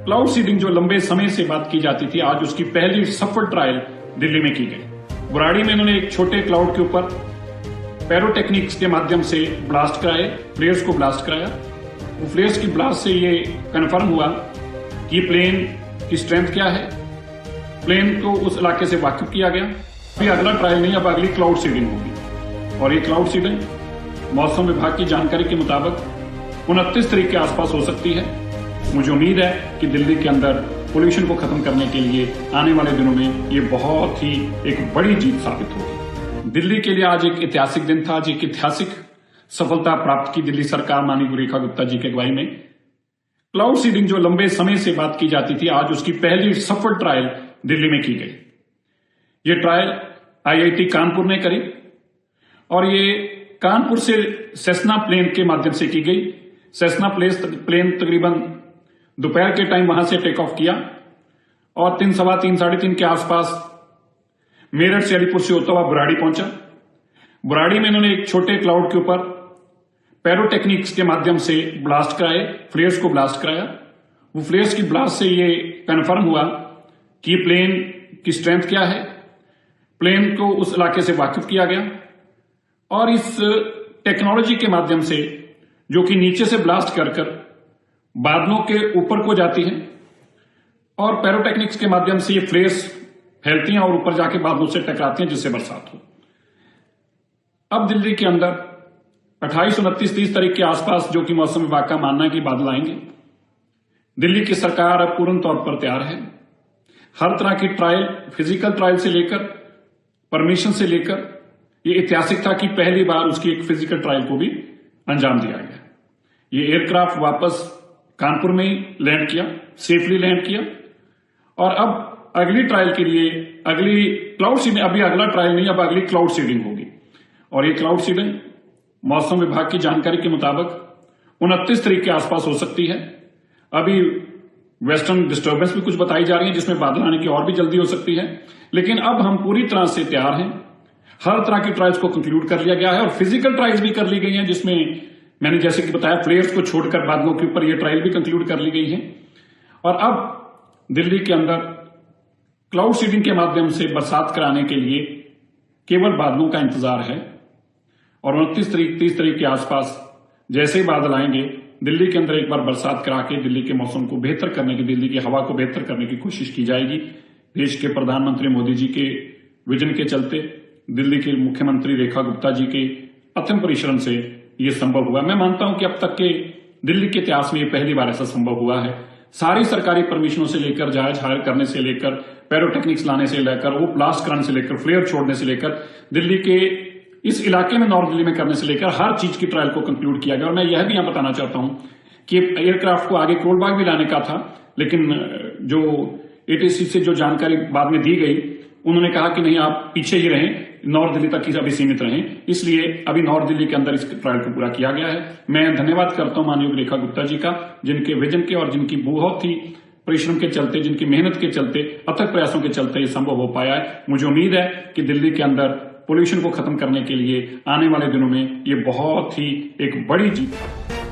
Cloud seeding जो लंबे समय से बात की जाती थी, आज उसकी पहली सफल ट्रायल दिल्ली में की गई। बुराड़ी में इन्होंने एक छोटे क्लाउड के ऊपर पैरोटेक्निक्स के माध्यम से ब्लास्ट कराए, फ्लेयर्स को ब्लास्ट कराया। वो फ्लेयर्स की ब्लास्ट से ये कन्फर्म हुआ कि प्लेन की स्ट्रेंथ क्या है, प्लेन को उस इलाके से वाकिफ किया गया। अभी अगला ट्रायल नहीं, अब अगली क्लाउड सीडिंग होगी और ये क्लाउड सीडिंग मौसम विभाग की जानकारी के मुताबिक 29 तारीख के आसपास हो सकती है। मुझे उम्मीद है कि दिल्ली के अंदर पोल्यूशन को खत्म करने के लिए आने वाले दिनों में ये बहुत ही एक बड़ी जीत साबित होगी। दिल्ली के लिए आज एक ऐतिहासिक दिन था। आज एक ऐतिहासिक सफलता प्राप्त की दिल्ली सरकार माननीय रेखा गुप्ता जी की अगुवाई में। क्लाउड सीडिंग जो लंबे समय से बात की जाती थी, आज उसकी पहली सफल ट्रायल दिल्ली में की गई। ये ट्रायल IIT कानपुर ने करी और ये कानपुर से सेस्ना प्लेन के माध्यम से की गई। सेस्ना प्लेन तकरीबन दोपहर के टाइम वहां से टेक ऑफ किया और 3, सवा 3, साढ़े 3 के आसपास मेरठ से अलीपुर से होता हुआ बुराड़ी पहुंचा। बुराड़ी में इन्होंने एक छोटे क्लाउड के ऊपर पैरोटेक्निक्स के माध्यम से ब्लास्ट कराए, फ्लेयर्स को ब्लास्ट कराया। वो फ्लेयर्स की ब्लास्ट से ये कन्फर्म हुआ कि प्लेन की स्ट्रेंथ क्या है, प्लेन को उस इलाके से वाकिफ किया गया और इस टेक्नोलॉजी के माध्यम से जो कि नीचे से ब्लास्ट कर बादलों के ऊपर को जाती है और पैरोटेक्निक्स के माध्यम से ये फ्लेयर्स फैलती हैं और ऊपर जाके बादलों से टकराती हैं जिससे बरसात हो। अब दिल्ली के अंदर 28, 29, 30 तारीख के आसपास जो कि मौसम विभाग का मानना है कि बादल आएंगे। दिल्ली की सरकार अब पूर्ण तौर पर तैयार है। हर तरह की ट्रायल, फिजिकल ट्रायल से लेकर परमिशन से लेकर, ये ऐतिहासिक था कि पहली बार उसकी एक फिजिकल ट्रायल को भी अंजाम दिया गया। ये एयरक्राफ्ट वापस कानपुर में ही लैंड किया, सेफली लैंड किया और अब अगली ट्रायल के लिए अगली क्लाउड सीडिंग, अभी अगला ट्रायल नहीं, अब अगली क्लाउड सीडिंग होगी और ये क्लाउड सीडिंग मौसम विभाग की जानकारी के मुताबिक 29 तारीख के आसपास हो सकती है। अभी वेस्टर्न डिस्टर्बेंस भी कुछ बताई जा रही है जिसमें बादल आने की और भी जल्दी हो सकती है, लेकिन अब हम पूरी तरह से तैयार हैं। हर तरह की ट्रायल्स को कंक्लूड कर लिया गया है और फिजिकल ट्रायल्स भी कर ली गई हैं जिसमें मैंने जैसे कि बताया फ्लेयर्स को छोड़कर बादलों के ऊपर ये ट्रायल भी कंक्लूड कर ली गई है और अब दिल्ली के अंदर क्लाउड सीडिंग के माध्यम से बरसात कराने के लिए केवल बादलों का इंतजार है और 29 तारीख, 30 तारीख के आसपास जैसे ही बादल आएंगे दिल्ली के अंदर एक बार बरसात करा के दिल्ली के मौसम को बेहतर करने की, दिल्ली की हवा को बेहतर करने की कोशिश की जाएगी। देश के प्रधानमंत्री मोदी जी के विजन के चलते, दिल्ली के मुख्यमंत्री रेखा गुप्ता जी के अथम परिश्रम से ये संभव हुआ। मैं मानता हूं कि अब तक के दिल्ली के इतिहास में ये पहली बार ऐसा संभव हुआ है। सारी सरकारी परमिशनों से लेकर, जहाज हायर करने से लेकर, पैरोटेक्निक्स लाने से लेकर, वो ब्लास्ट कराने से लेकर, फ्लेयर छोड़ने से लेकर, दिल्ली के इस इलाके में, नॉर्थ दिल्ली में करने से लेकर हर चीज की ट्रायल को कंक्लूड किया गया। और मैं यह भी यहां बताना चाहता हूं कि एयरक्राफ्ट को आगे कोलबाग भी लाने का था, लेकिन जो ATC से जो जानकारी बाद में दी गई, उन्होंने कहा कि नहीं, आप पीछे ही रहें, नॉर्थ दिल्ली तक ही अभी सीमित रहें, इसलिए अभी नॉर्थ दिल्ली के अंदर इस ट्रायल को पूरा किया गया है। मैं धन्यवाद करता हूं माननीय रेखा गुप्ता जी का, जिनके विजन के और जिनकी बहुत ही परिश्रम के चलते, जिनकी मेहनत के चलते, अथक प्रयासों के चलते ये संभव हो पाया है। मुझे उम्मीद है कि दिल्ली के अंदर पोल्यूशन को खत्म करने के लिए आने वाले दिनों में ये बहुत ही एक बड़ी जीत है।